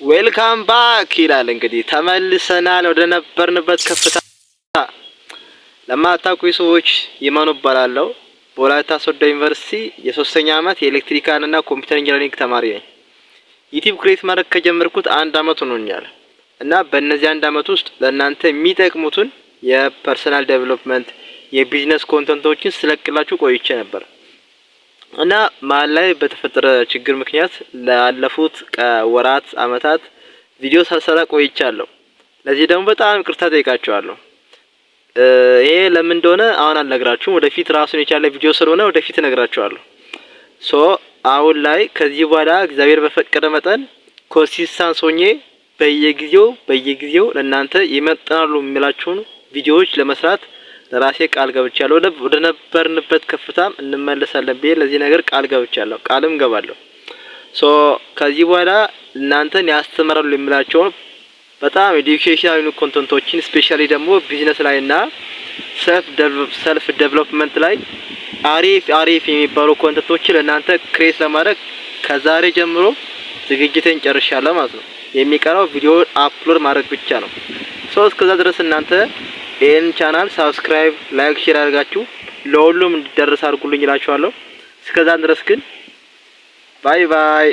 ዌልካም ባክ ይላል። እንግዲህ ተመልሰናል ወደ ነበርንበት ከፍታ። ለማታውቁኝ ሰዎች ይመኑ እባላለሁ። በወላይታ ሶዶ ዩኒቨርሲቲ የሶስተኛ አመት የኤሌክትሪካል እና ኮምፒውተር ኢንጂነሪንግ ተማሪ ነኝ። ዩቲዩብ ክሬት ማድረግ ከጀመርኩት 1 አመት ሆኖኛል እና በእነዚህ 1 አመት ውስጥ ለእናንተ የሚጠቅሙትን የፐርሰናል ዴቨሎፕመንት የቢዝነስ ኮንተንቶችን ስለቅላችሁ ቆይቼ ነበር እና መሀል ላይ በተፈጠረ ችግር ምክንያት ላለፉት ወራት አመታት ቪዲዮ ሳልሰራ ቆይቻለሁ። ለዚህ ደግሞ በጣም ይቅርታ ጠይቃችኋለሁ። ይሄ ለምን እንደሆነ አሁን አልነግራችሁም። ወደፊት ራሱን የቻለ ቪዲዮ ስለሆነ ወደፊት እነግራችኋለሁ። አሁን ላይ ከዚህ በኋላ እግዚአብሔር በፈቀደ መጠን ኮንሲስተንስ ሆኜ በየጊዜው ለእናንተ ይመጥናሉ የሚላችሁን ቪዲዮዎች ለመስራት ለራሴ ቃል ገብቻለሁ። ወደ ነበርንበት ከፍታም እንመለሳለን ብዬ ለዚህ ነገር ቃል ገብቻለሁ፣ ቃልም ገባለሁ። ከዚህ በኋላ እናንተን ያስተምራሉ የሚላቸው በጣም ኤዱኬሽናል ኮንተንቶችን ስፔሻሊ ደግሞ ቢዝነስ ላይ እና ሰልፍ ዴቨሎፕመንት ላይ አሪፍ የሚባሉ ኮንተንቶችን ለእናንተ ክሬት ለማድረግ ከዛሬ ጀምሮ ዝግጅቴን ጨርሻለሁ ማለት ነው። የሚቀረው ቪዲዮ አፕሎድ ማድረግ ብቻ ነው። እስከዛ ድረስ እናንተ ይሄን ቻናል ሰብስክራይብ፣ ላይክ፣ ሼር አድርጋችሁ ለሁሉም እንዲደርስ አድርጉልኝ እላችኋለሁ። እስከዛ ድረስ ግን ባይ ባይ።